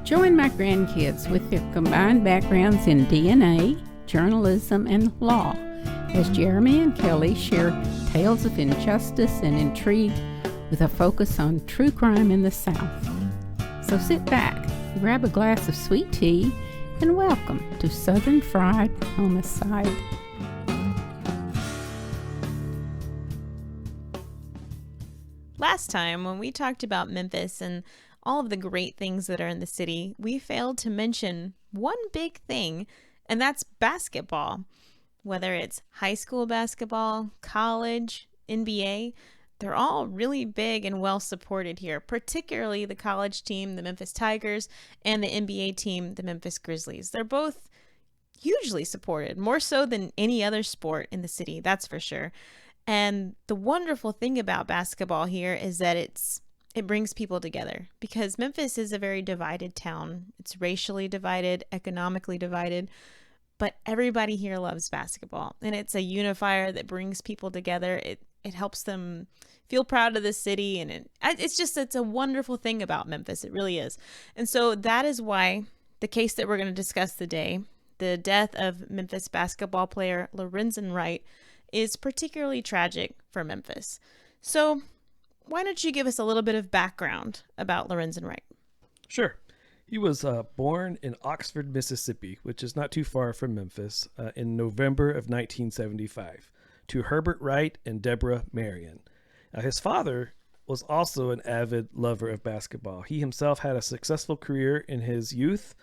Join my grandkids with their combined backgrounds in DNA, journalism, and law as Jeremy and Kelly share tales of injustice and intrigue with a focus on true crime in the South. So sit back, grab a glass of sweet tea, and welcome to Southern Fried Homicide. Last time, when we talked about Memphis and all of the great things that are in the city, we failed to mention one big thing, and that's basketball. Whether it's high school basketball, college, NBA, they're all really big and well supported here, particularly the college team, the Memphis Tigers, and the NBA team, the Memphis Grizzlies. They're both hugely supported, more so than any other sport in the city, that's for sure. And the wonderful thing about basketball here is that it brings people together, because Memphis is a very divided town. It's racially divided, economically divided, but everybody here loves basketball, and it's a unifier that brings people together. It helps them feel proud of the city, and it's a wonderful thing about Memphis. It really is. And so that is why the case that we're going to discuss today, the death of Memphis basketball player Lorenzen Wright, is particularly tragic for Memphis. So why don't you give us a little bit of background about Lorenzen Wright? Sure. He was born in Oxford, Mississippi, which is not too far from Memphis, in November of 1975, to Herbert Wright and Deborah Marion. His father was also an avid lover of basketball. He himself had a successful career in his youth.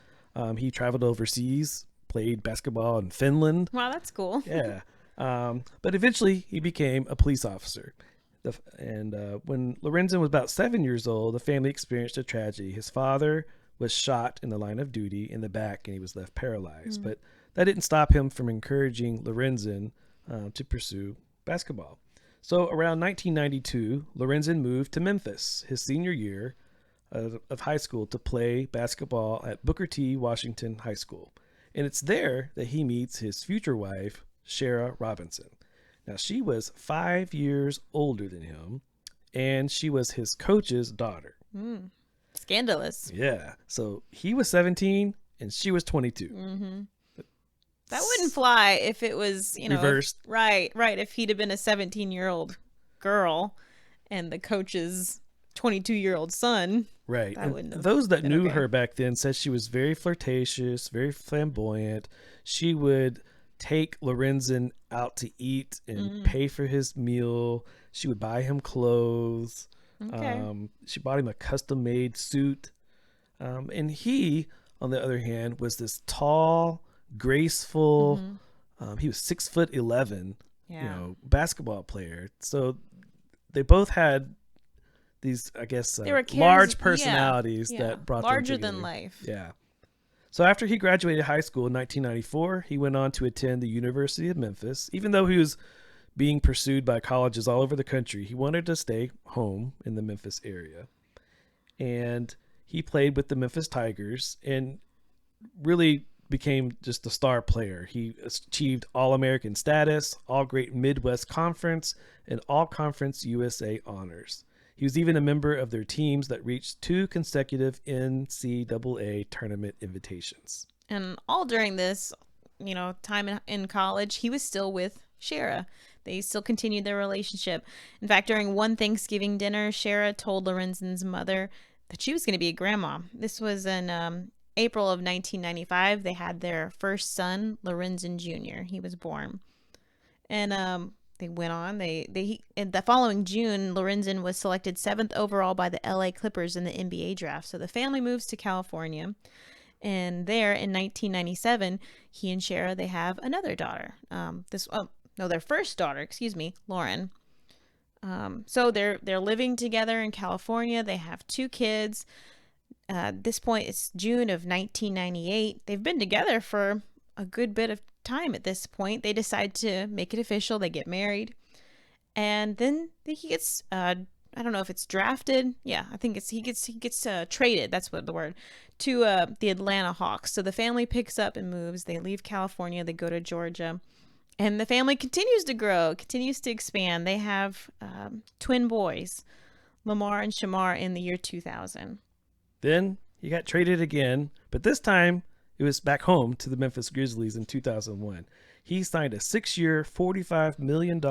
He traveled overseas, played basketball in Finland. Wow, that's cool. Yeah. But eventually he became a police officer. When Lorenzen was about 7 years old, the family experienced a tragedy. His father was shot in the line of duty in the back, and he was left paralyzed. But that didn't stop him from encouraging Lorenzen to pursue basketball. So around 1992, Lorenzen moved to Memphis his senior year of high school to play basketball at Booker T. Washington High School. And it's there that he meets his future wife, Shara Robinson. Now, she was 5 years older than him, and she was his coach's daughter. Scandalous. Yeah. So he was 17 and she was 22. Mm-hmm. That wouldn't fly if it was, reversed. Right. If he'd have been a 17-year-old girl and the coach's 22-year-old son. Right. And those that knew her back then said she was very flirtatious, very flamboyant. She would take Lorenzen out to eat and pay for his meal. She would buy him clothes. Okay. She bought him a custom-made suit. And he, on the other hand, was this tall, graceful, he was 6'11", basketball player. So they both had these, I guess, large personalities that brought them together. Larger than life. Yeah. So after he graduated high school in 1994, he went on to attend the University of Memphis. Even though he was being pursued by colleges all over the country, he wanted to stay home in the Memphis area. And he played with the Memphis Tigers and really became just a star player. He achieved All-American status, All-Great Midwest Conference, and All-Conference USA honors. He was even a member of their teams that reached 2 consecutive NCAA tournament invitations. And all during this, time in college, he was still with Shara. They still continued their relationship. In fact, during one Thanksgiving dinner, Shara told Lorenzen's mother that she was going to be a grandma. This was in April of 1995. They had their first son, Lorenzen Jr. He was born. And they went on. In the following June, Lorenzen was selected 7th overall by the LA Clippers in the NBA draft. So the family moves to California. And there in 1997, he and Shara, they have another daughter. Their first daughter, Lauren. So they're living together in California. They have 2 kids. At this point, it's June of 1998. They've been together for a good bit of time at this point. They decide to make it official. They get married. And then he gets, I don't know if it's drafted. Yeah, I think he gets traded. That's what the word, to the Atlanta Hawks. So the family picks up and moves. They leave California. They go to Georgia. And the family continues to grow, continues to expand. They have twin boys, Lamar and Shamar, in the year 2000. Then he got traded again, but this time it was back home to the Memphis Grizzlies in 2001. He signed a 6-year, $45 million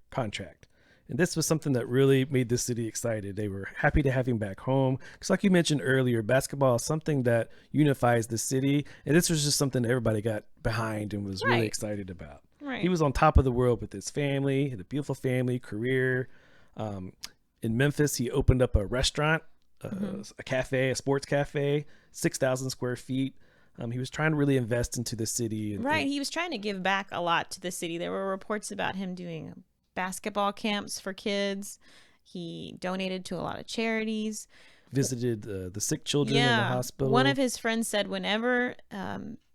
contract. And this was something that really made the city excited. They were happy to have him back home. Because like you mentioned earlier, basketball is something that unifies the city. And this was just something that everybody got behind and was really excited about. Right. He was on top of the world with his family, had a beautiful family, career. In Memphis, he opened up a restaurant, a cafe, a sports cafe, 6,000 square feet. He was trying to really invest into the city. He was trying to give back a lot to the city. There were reports about him doing basketball camps for kids. He donated to a lot of charities. Visited the sick children in the hospital. One of his friends said whenever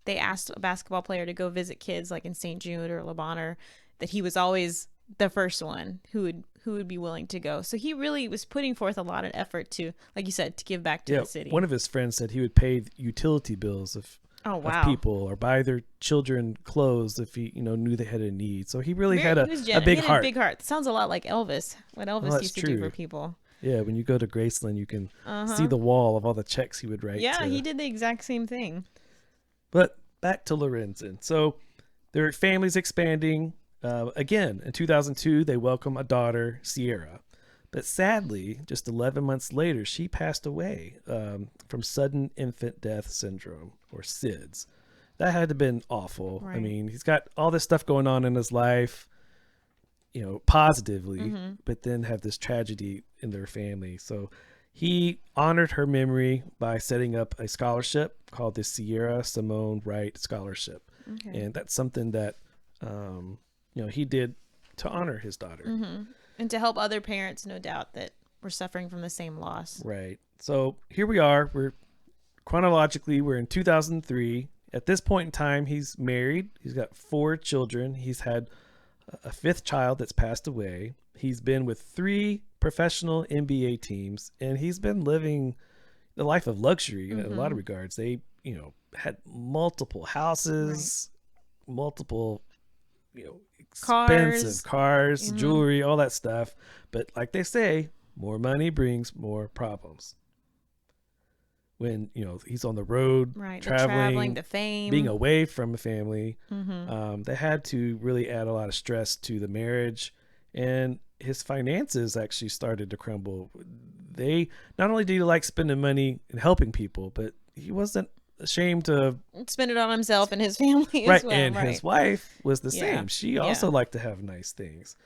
they asked a basketball player to go visit kids like in St. Jude or Le Bonheur, that he was always the first one who would be willing to go. So he really was putting forth a lot of effort to, like you said, to give back to the city. One of his friends said he would pay utility bills of people or buy their children clothes if he knew they had a need. So he really had a big heart. Big heart. Sounds a lot like Elvis. What Elvis used to do for people. Yeah, when you go to Graceland, you can see the wall of all the checks he would write. Yeah, he did the exact same thing. But back to Lorenzen. So their family's expanding. Again, in 2002, they welcome a daughter, Sierra. But sadly, just 11 months later, she passed away from sudden infant death syndrome, or SIDS. That had to have been awful. Right. I mean, he's got all this stuff going on in his life, positively, but then have this tragedy in their family. So he honored her memory by setting up a scholarship called the Sierra Simone Wright Scholarship. Okay. And that's something that, he did to honor his daughter. And to help other parents, no doubt, that were suffering from the same loss. Right. So here we are. We're in 2003. At this point in time, he's married. He's got 4 children. He's had a 5th child that's passed away. He's been with 3 professional NBA teams, and he's been living the life of luxury in a lot of regards. They, had multiple houses, multiple, expensive cars, jewelry, all that stuff. But like they say, more money brings more problems. When, he's on the road, traveling, the fame, being away from the family, they had to really add a lot of stress to the marriage, and his finances actually started to crumble. They not only did he like spending money and helping people, but he wasn't ashamed to spend it on himself and his family as well. And his wife was the same. She also liked to have nice things.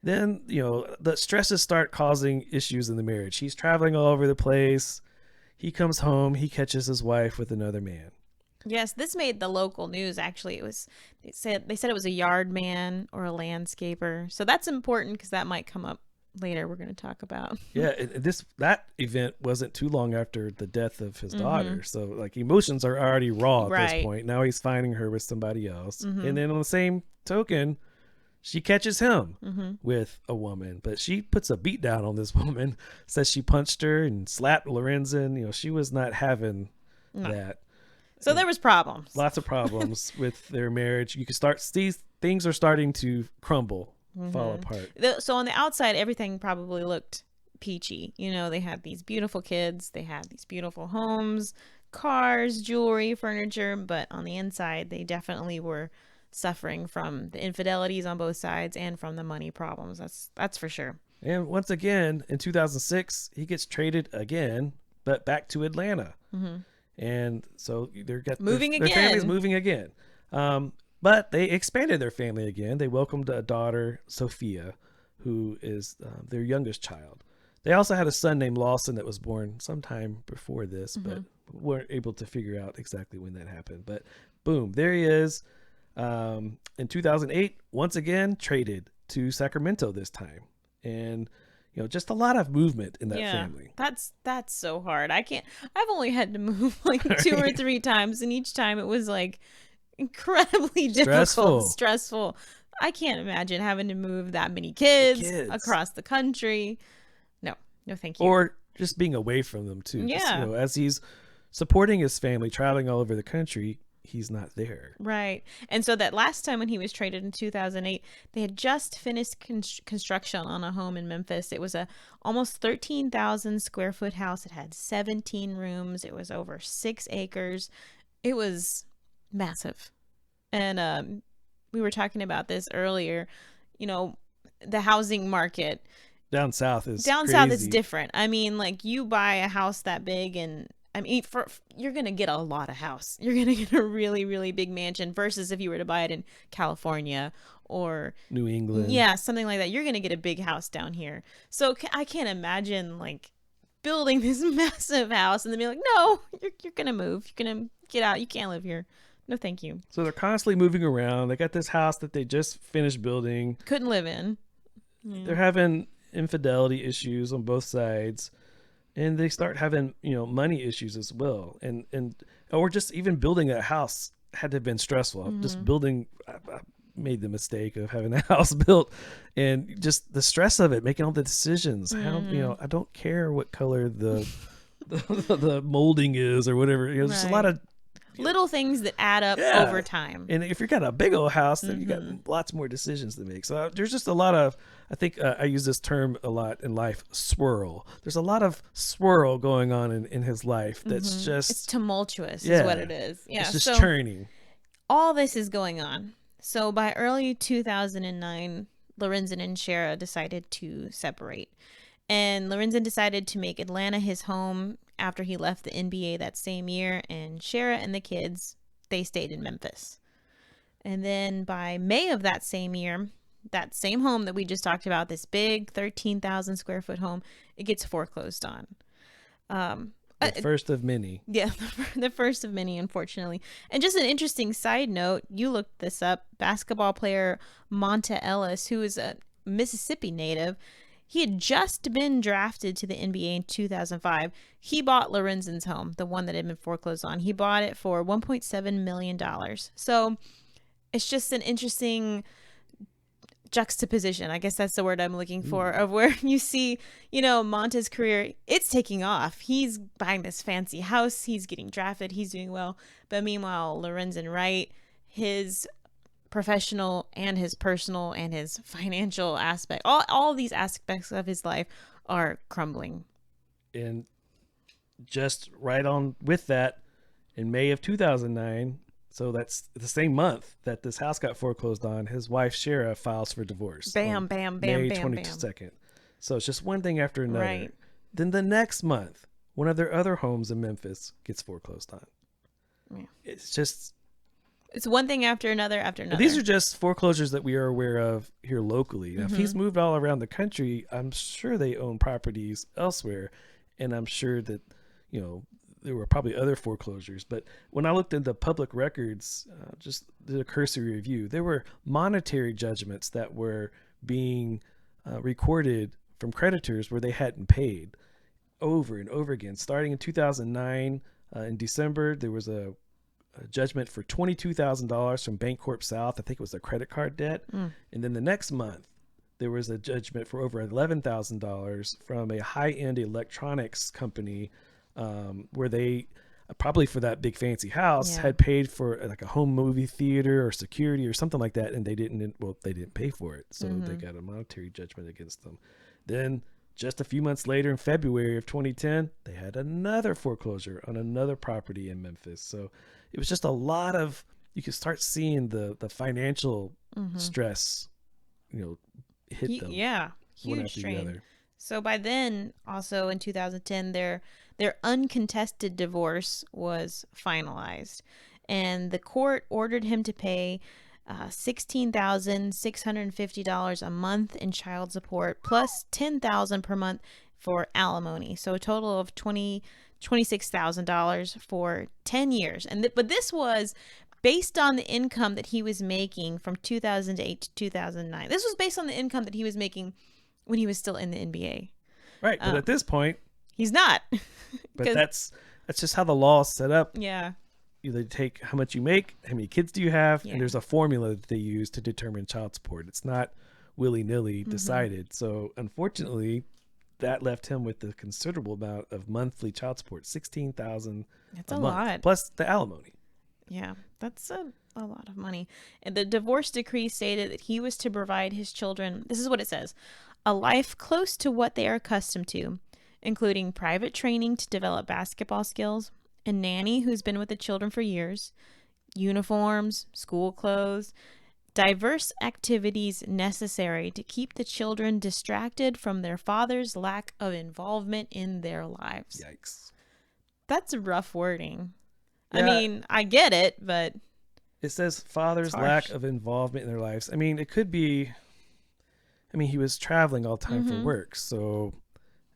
Then, the stresses start causing issues in the marriage. He's traveling all over the place. He comes home, he catches his wife with another man. Yes, this made the local news. Actually, they said it was a yard man or a landscaper. So that's important because that might come up later. We're going to talk about. Yeah, that event wasn't too long after the death of his daughter. So like emotions are already raw at this point. Now he's finding her with somebody else. And then on the same token, she catches him with a woman, but she puts a beat down on this woman, says she punched her and slapped Lorenzen. She was not having that. So there was problems. Lots of problems with their marriage. You can see things are starting to crumble, fall apart. So on the outside, everything probably looked peachy. They had these beautiful kids. They had these beautiful homes, cars, jewelry, furniture. But on the inside, they definitely were suffering from the infidelities on both sides and from the money problems. That's for sure. And once again, in 2006, he gets traded again, but back to Atlanta. And so their family's moving again. But they expanded their family again. They welcomed a daughter, Sophia, who is their youngest child. They also had a son named Lawson that was born sometime before this, but weren't able to figure out exactly when that happened. But boom, there he is. In 2008, once again, traded to Sacramento this time. And, just a lot of movement in that family. That's so hard. I've only had to move like 2 or 3 times. And each time it was like incredibly difficult, stressful. I can't imagine having to move that many kids across the country. No, thank you. Or just being away from them too. Yeah. As he's supporting his family, traveling all over the country, he's not there. Right. And so that last time when he was traded in 2008, they had just finished construction on a home in Memphis. It was a almost 13,000 square foot house. It had 17 rooms. It was over 6 acres. It was massive. And we were talking about this earlier. You know, the housing market Down south is is different. I mean, like, you buy a house that big, and I mean, you're going to get a lot of house. You're going to get a really, really big mansion versus if you were to buy it in California or New England. Yeah, something like that. You're going to get a big house down here. So I can't imagine, like, building this massive house and then be like, no, you're going to move. You're going to get out. You can't live here. No, thank you. So they're constantly moving around. They got this house that they just finished building. Couldn't live in. Yeah. They're having infidelity issues on both sides. And they start having, money issues as well. Or just even building a house had to have been stressful. Mm-hmm. Just building, I made the mistake of having a house built, and just the stress of it, making all the decisions. Mm-hmm. How, I don't care what color the molding is or whatever. There's a lot of little things that add up over time. And if you've got a big old house, then you got lots more decisions to make. So there's just a lot of, I think I use this term a lot in life, swirl. There's a lot of swirl going on in his life that's just... It's tumultuous is what it is. Yeah, it's just churning. All this is going on. So by early 2009, Lorenzen and Shara decided to separate. And Lorenzen decided to make Atlanta his home after he left the NBA that same year, and Shara and the kids, they stayed in Memphis. And then by May of that same year, that same home that we just talked about, this big 13,000 square foot home, it gets foreclosed on. The first of many. Yeah, the first of many, unfortunately. And just an interesting side note, you looked this up, basketball player Monta Ellis, who is a Mississippi native, he had just been drafted to the NBA in 2005. He bought Lorenzen's home, the one that had been foreclosed on. He bought it for $1.7 million. So it's just an interesting juxtaposition. I guess that's the word I'm looking for, of where you see, Monta's career, it's taking off. He's buying this fancy house. He's getting drafted. He's doing well. But meanwhile, Lorenzen Wright, his professional and his personal and his financial aspect, all these aspects of his life are crumbling. And just right on with that, in May of 2009, so that's the same month that this house got foreclosed on, his wife Shara files for divorce. Bam, bam, bam, May bam, 22nd. Bam. So it's just one thing after another. Right. Then the next month, one of their other homes in Memphis gets foreclosed on. Yeah. It's one thing after another after another. These are just foreclosures that we are aware of here locally. Now, if he's moved all around the country, I'm sure they own properties elsewhere. And I'm sure that, there were probably other foreclosures. But when I looked into public records, just did a cursory review, there were monetary judgments that were being recorded from creditors where they hadn't paid over and over again. Starting in 2009, in December, there was a judgment for $22,000 from Bancorp South. I think it was a credit card debt. And then the next month, there was a judgment for over $11,000 from a high-end electronics company where they, probably for that big fancy house, had paid for like a home movie theater or security or something like that, and they didn't pay for it. So they got a monetary judgment against them. Then just a few months later, in February of 2010, they had another foreclosure on another property in Memphis. So it was just a lot of, you could start seeing the financial stress, hit them. Yeah, huge strain. So by then, also in 2010, their uncontested divorce was finalized, and the court ordered him to pay $16,650 a month in child support, plus $10,000 per month for alimony. So a total of $26,000 for 10 years. But this was based on the income that he was making from 2008 to 2009. This was based on the income that he was making when he was still in the NBA. Right, but at this point, he's not. But that's just how the law is set up. Yeah. They take how much you make, how many kids do you have, and there's a formula that they use to determine child support. It's not willy-nilly decided. So unfortunately, that left him with a considerable amount of monthly child support, $16,000 a month, plus the alimony. Yeah, That's a lot of money. And the divorce decree stated that he was to provide his children, this is what it says, a life close to what they are accustomed to, including private training to develop basketball skills, a nanny who's been with the children for years, uniforms, school clothes, diverse activities necessary to keep the children distracted from their father's lack of involvement in their lives. Yikes. That's rough wording. Yeah. I mean, I get it, but it says father's lack of involvement in their lives. I mean, it could be, he was traveling all the time for work, so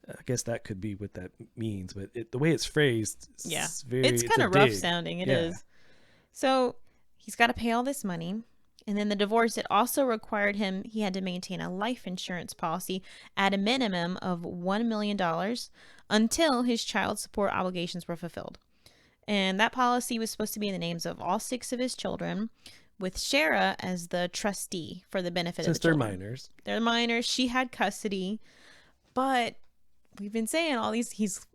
I guess that could be what that means. But the way it's phrased, it's kind of rough sounding. It is. So he's got to pay all this money. And then the divorce, it also required he had to maintain a life insurance policy at a minimum of $1 million until his child support obligations were fulfilled. And that policy was supposed to be in the names of all 6 of his children, with Shara as the trustee for the benefit of the children. Since they're minors. They're minors. She had custody. But we've been saying all these, he's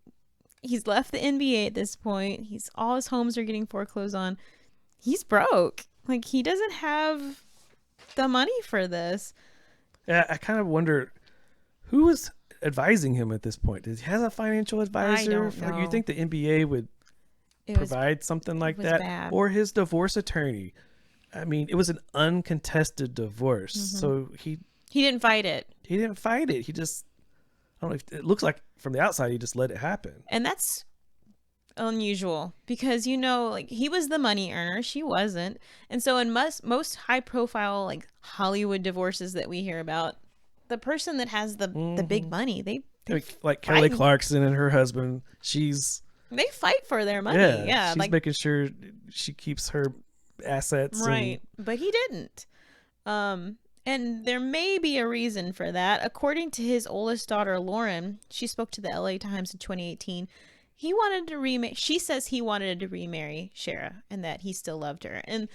left the NBA at this point. All his homes are getting foreclosed on. He's broke. Like, he doesn't have the money for this. Yeah, I kind of wonder who was advising him at this point. Does he have a financial advisor? I don't know. You think the NBA would provide something like that? Bad. Or his divorce attorney? I mean, it was an uncontested divorce. So he didn't fight it. He didn't fight it. He just, I don't know if it looks like from the outside, he just let it happen. And that's unusual because, like, he was the money earner, she wasn't. And so in most high profile, like, Hollywood divorces that we hear about, the person that has the big money, they like Kelly Clarkson and her husband, they fight for their money. She's like making sure she keeps her assets, right? But he didn't. And there may be a reason for that. According to his oldest daughter, Lauren, she spoke to the LA Times in 2018. She says he wanted to remarry Shara and that he still loved her. And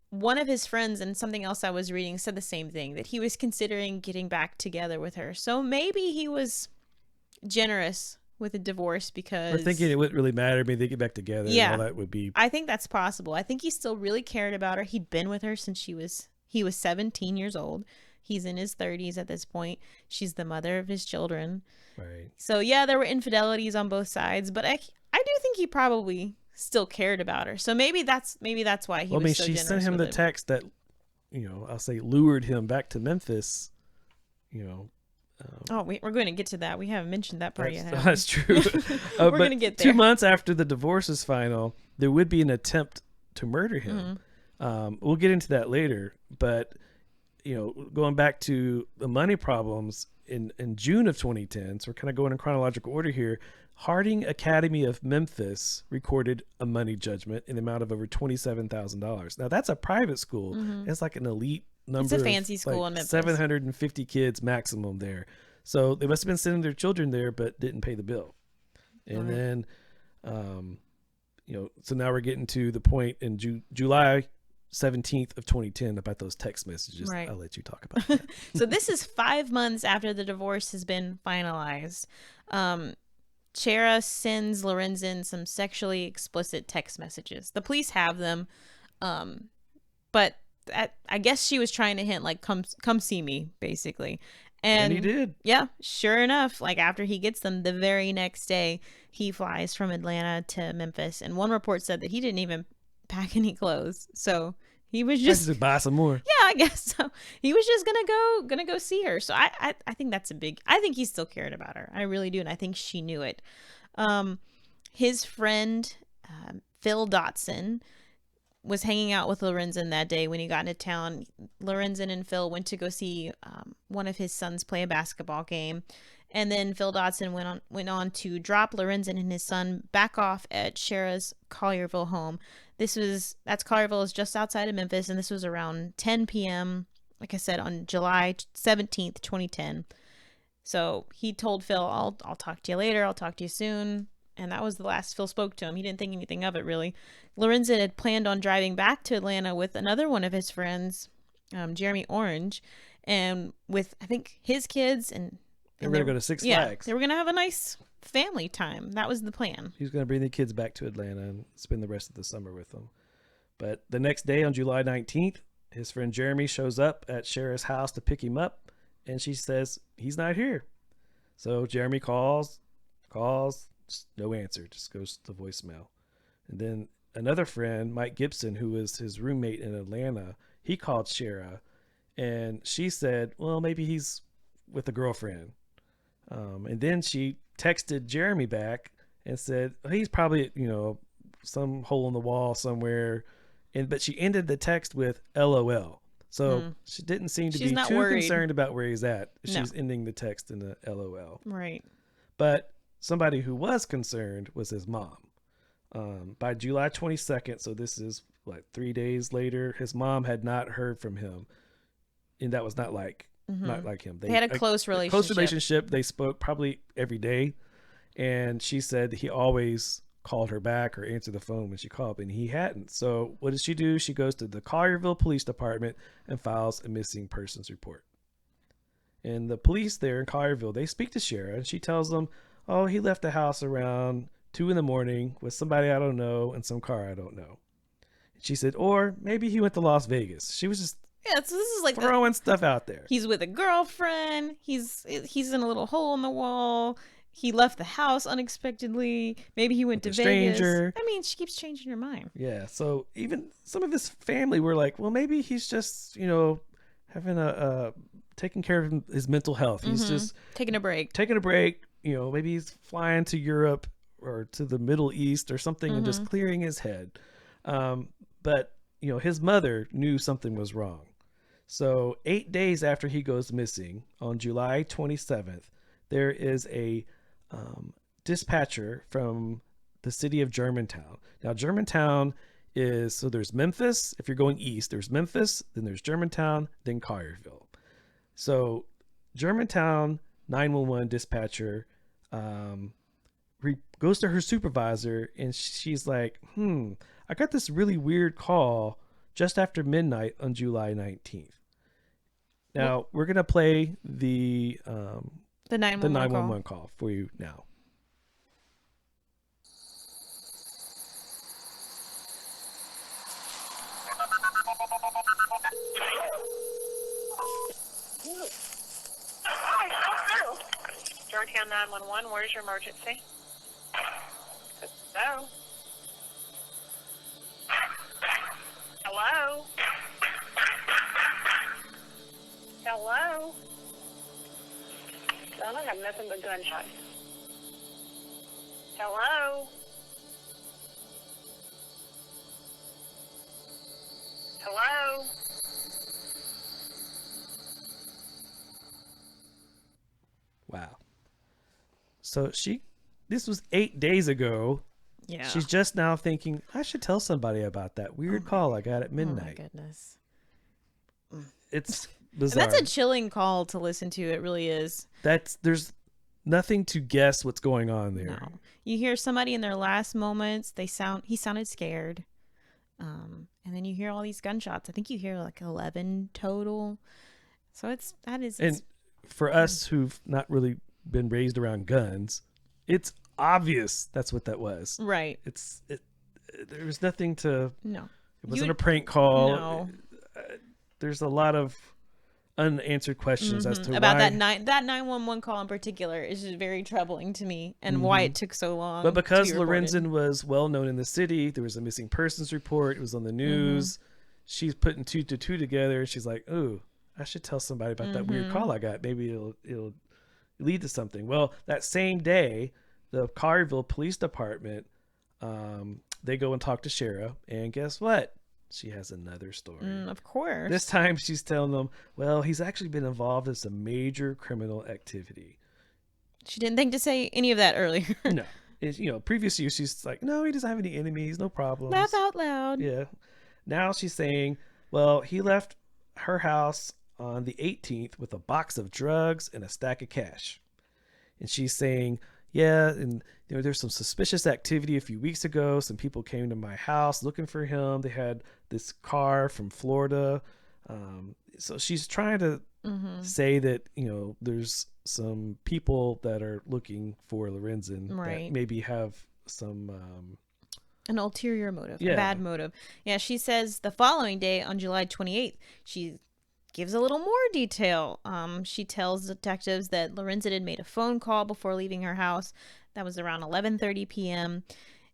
one of his friends, and something else I was reading, said the same thing, that he was considering getting back together with her. So maybe he was generous with a divorce because... Or thinking it wouldn't really matter. Maybe they get back together. Yeah. And all that would be... I think that's possible. I think he still really cared about her. He'd been with her since he was 17 years old. He's in his 30s at this point. She's the mother of his children. Right. So yeah, there were infidelities on both sides, but I do think he probably still cared about her. So maybe that's why he was so she generous sent him with the it. text that, I'll say lured him back to Memphis, we're going to get to that. We haven't mentioned that part yet. That's true. We're going to get there. 2 months after the divorce is final, there would be an attempt to murder him. We'll get into that later, but going back to the money problems in June of 2010, so we're kind of going in chronological order here. Harding Academy of Memphis recorded a money judgment in the amount of over $27,000. Now that's a private school. It's like an elite number. It's a fancy school in Memphis. 750 kids maximum there. So they must have been sending their children there, but didn't pay the bill. And then, so now we're getting to the point in July 17th of 2010 about those text messages. Right. I'll let you talk about that. So this is 5 months after the divorce has been finalized. Shara sends Lorenzen some sexually explicit text messages. The police have them, but I guess she was trying to hint, like, come see me, basically. And he did. Yeah, sure enough, like, after he gets them, the very next day, he flies from Atlanta to Memphis. And one report said that he didn't even pack any clothes. So he was just to buy some more. Yeah, I guess so. He was just gonna go see her. So I think that's I think he still cared about her. I really do, and I think she knew it. His friend Phil Dotson was hanging out with Lorenzen that day when he got into town. Lorenzen and Phil went to go see one of his sons play a basketball game. And then Phil Dotson went on to drop Lorenzen and his son back off at Shara's Collierville home. That's Collierville is just outside of Memphis, and this was around 10 p.m., like I said, on July 17th, 2010. So he told Phil, I'll talk to you later, I'll talk to you soon. And that was the last Phil spoke to him. He didn't think anything of it, really. Lorenzen had planned on driving back to Atlanta with another one of his friends, Jeremy Orange, and with, I think, his kids, and they were going to go to Six Flags. They were going to have a nice family time. That was the plan. He was going to bring the kids back to Atlanta and spend the rest of the summer with them. But the next day on July 19th, his friend Jeremy shows up at Shara's house to pick him up, and she says he's not here. So Jeremy calls, no answer, just goes to voicemail. And then another friend, Mike Gibson, who was his roommate in Atlanta, he called Shara, and she said, well, maybe he's with a girlfriend. And then she texted Jeremy back and said, he's probably, some hole in the wall somewhere. But she ended the text with LOL. So she didn't seem to be too concerned about where he's at. She's ending the text in a LOL. Right. But somebody who was concerned was his mom. By July 22nd, so this is 3 days later, his mom had not heard from him. And that was not like him. They had a close relationship. They spoke probably every day. And she said he always called her back or answered the phone when she called, and he hadn't. So what does she do? She goes to the Collierville Police Department and files a missing persons report. And the police there in Collierville, they speak to Shara, and she tells them, oh, he left the house around 2 a.m. with somebody I don't know and some car I don't know. She said, or maybe he went to Las Vegas. She was just so this is like throwing stuff out there. He's with a girlfriend. He's in a little hole in the wall. He left the house unexpectedly. Maybe he went to Vegas. Stranger. I mean, she keeps changing her mind. Yeah. So even some of his family were like, well, maybe he's just, having taking care of his mental health. He's just taking a break. Maybe he's flying to Europe or to the Middle East or something and just clearing his head. But, his mother knew something was wrong. So 8 days after he goes missing, on July 27th, there is a dispatcher from the city of Germantown. Now, Germantown is, so there's Memphis. If you're going east, there's Memphis, then there's Germantown, then Collierville. So Germantown 911 dispatcher goes to her supervisor, and she's like, I got this really weird call just after midnight on July 19th. Now, we're going to play the 911 call for you now. Georgetown 911, where's your emergency? Hello? Hello? Hello? I have nothing but gunshots. Hello? Hello? Wow. So this was 8 days ago. Yeah. She's just now thinking, I should tell somebody about that weird call I got at midnight. Oh my goodness. It's bizarre. And that's a chilling call to listen to. It really is. There's nothing to guess what's going on there. No. You hear somebody in their last moments, he sounded scared. And then you hear all these gunshots. I think you hear like 11 total. So and for us who've not really been raised around guns, it's obvious that's what that was. Right. There was nothing to. No. It wasn't a prank call. No. There's a lot of unanswered questions as to about why that 911 call in particular is just very troubling to me, and why it took so long. But because Lorenzen was well known in the city, there was a missing persons report. It was on the news. She's putting 2 to 2 together. She's like, "Oh, I should tell somebody about that weird call I got. Maybe it'll lead to something." Well, that same day, the Collierville Police Department, they go and talk to Shara, and guess what? She has another story. Of course. This time she's telling them, well, he's actually been involved in some major criminal activity. She didn't think to say any of that earlier. No. Previous years, she's like, no, he doesn't have any enemies, no problems. Laugh out loud. Yeah. Now she's saying, well, he left her house on the 18th with a box of drugs and a stack of cash. And she's saying, yeah, and there's some suspicious activity a few weeks ago. Some people came to my house looking for him. They had this car from Florida. So she's trying to say that, there's some people that are looking for Lorenzen that maybe have some An ulterior motive, Yeah. a bad motive. Yeah, she says the following day, on July 28th, she gives a little more detail. She tells detectives that Lorenzen had made a phone call before leaving her house. That was around 11:30 p.m.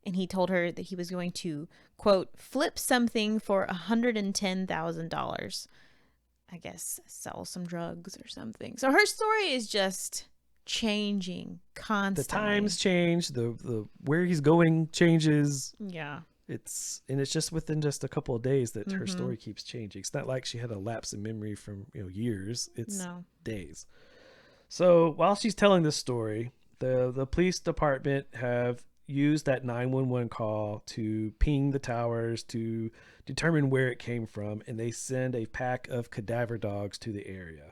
And he told her that he was going to, quote, flip something for $110,000. I guess sell some drugs or something. So her story is just changing constantly. The times change. The where he's going changes. Yeah. It's just within just a couple of days that her story keeps changing. It's not like she had a lapse in memory from years. It's days. So while she's telling this story, the police department have used that 911 call to ping the towers to determine where it came from, and they send a pack of cadaver dogs to the area.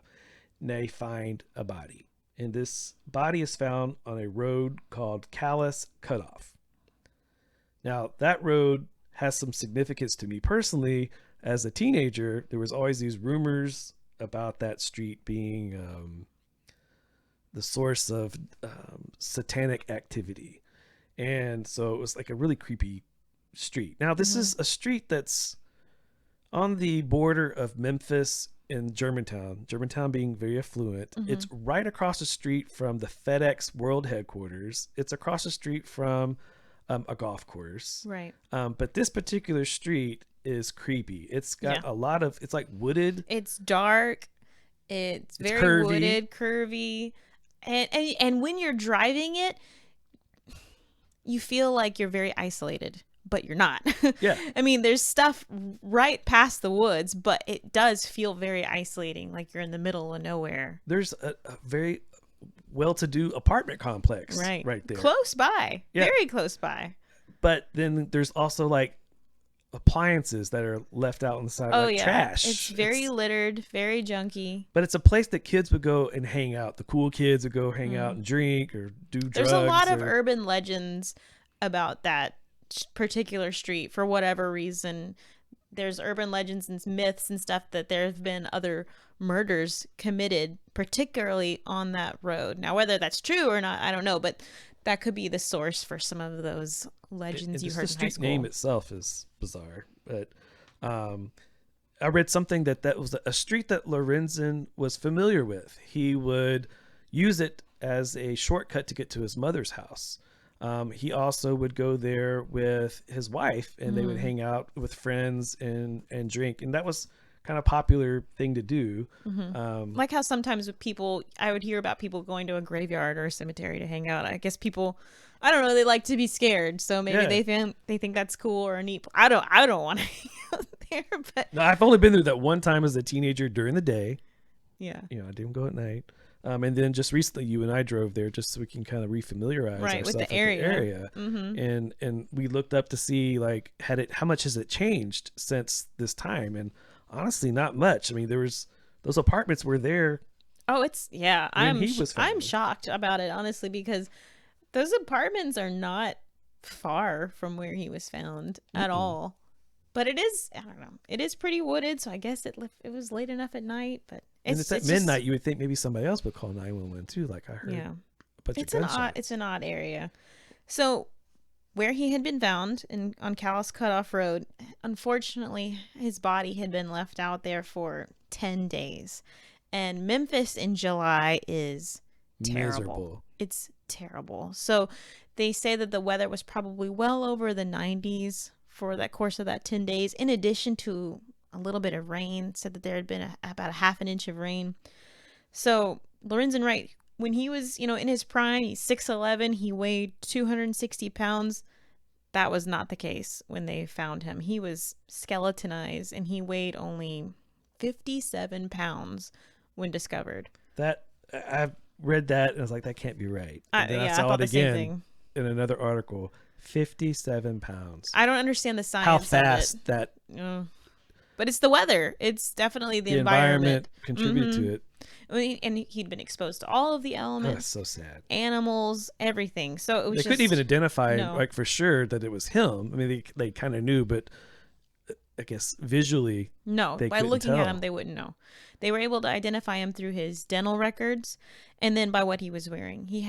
And they find a body, and this body is found on a road called Callus Cutoff. Now, that road has some significance to me personally. As a teenager, there was always these rumors about that street being the source of satanic activity. And so it was like a really creepy street. Now, this is a street that's on the border of Memphis and Germantown, Germantown being very affluent. It's right across the street from the FedEx World Headquarters. It's across the street from a golf course. Right. But this particular street is creepy. It's got a lot of, it's like wooded. It's dark. It's very curvy. wooded, curvy. And when you're driving it, you feel like you're very isolated, but you're not. Yeah. I mean, there's stuff right past the woods, but it does feel very isolating, like you're in the middle of nowhere. There's a very well-to-do apartment complex right there. Close by. Yeah. Very close by. But then there's also like appliances that are left out on the side, like trash. It's very littered, very junky. But it's a place that kids would go and hang out. The cool kids would go hang out and drink or do drugs. There's a lot of urban legends about that particular street for whatever reason. There's urban legends and myths and stuff that there have been other murders committed, particularly on that road. Now, whether that's true or not, I don't know, but that could be the source for some of those legends you heard in high school. The street name itself is bizarre, but I read something that was a street that Lorenzen was familiar with. He would use it as a shortcut to get to his mother's house. He also would go there with his wife, and they would hang out with friends and drink, and that was kind of popular thing to do. Like how sometimes with people, I would hear about people going to a graveyard or a cemetery to hang out. I guess people, I don't know, they like to be scared, so maybe they think that's cool or neat. I don't want to hang out there, but no, I've only been there that one time as a teenager during the day. Yeah, I didn't go at night. And then just recently, you and I drove there just so we can kind of refamiliarize ourselves with the area. And we looked up to see like how much has it changed since this time, and honestly, not much. I mean, those apartments were there. Oh, I'm shocked about it, honestly, because those apartments are not far from where he was found at all. But it is, I don't know, it is pretty wooded, so I guess it was late enough at night. But it's at midnight. You would think maybe somebody else would call 911 too, like I heard. Yeah, a bunch of gunshots. It's an odd area. So where he had been found on Callus Cutoff Road, unfortunately, his body had been left out there for 10 days. And Memphis in July is terrible. Miserable. It's terrible. So they say that the weather was probably well over the 90s for that course of that 10 days, in addition to a little bit of rain. Said that there had been about a half an inch of rain. So Lorenzen Wright, when he was, in his prime, he's 6'11", he weighed 260 pounds. That was not the case when they found him. He was skeletonized, and he weighed only 57 pounds when discovered. That I've read that, and I was like, that can't be right. And then I saw it again in another article. 57 pounds. I don't understand the science. How fast of it. that. But it's the weather. It's definitely the environment contribute to it. And he'd been exposed to all of the elements. Oh, that's so sad. Animals, everything. So it was. They couldn't even identify, like for sure, that it was him. I mean, they kind of knew, but I guess visually, no. By looking at him, they wouldn't know. They were able to identify him through his dental records, and then by what he was wearing. He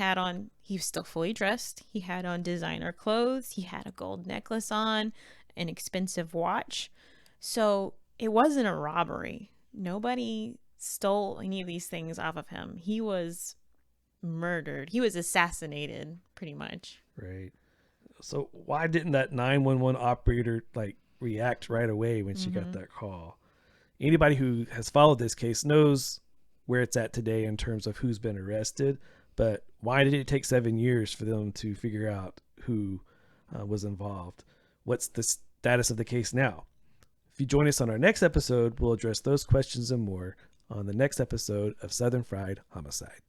He was still fully dressed. He had on designer clothes. He had a gold necklace on, an expensive watch. So it wasn't a robbery. Nobody stole any of these things off of him. He was murdered. He was assassinated, pretty much. Right. So why didn't that 911 operator react right away when she got that call? Anybody who has followed this case knows where it's at today in terms of who's been arrested, but why did it take 7 years for them to figure out who was involved? What's the status of the case now? If you join us on our next episode, we'll address those questions and more on the next episode of Southern Fried Homicide.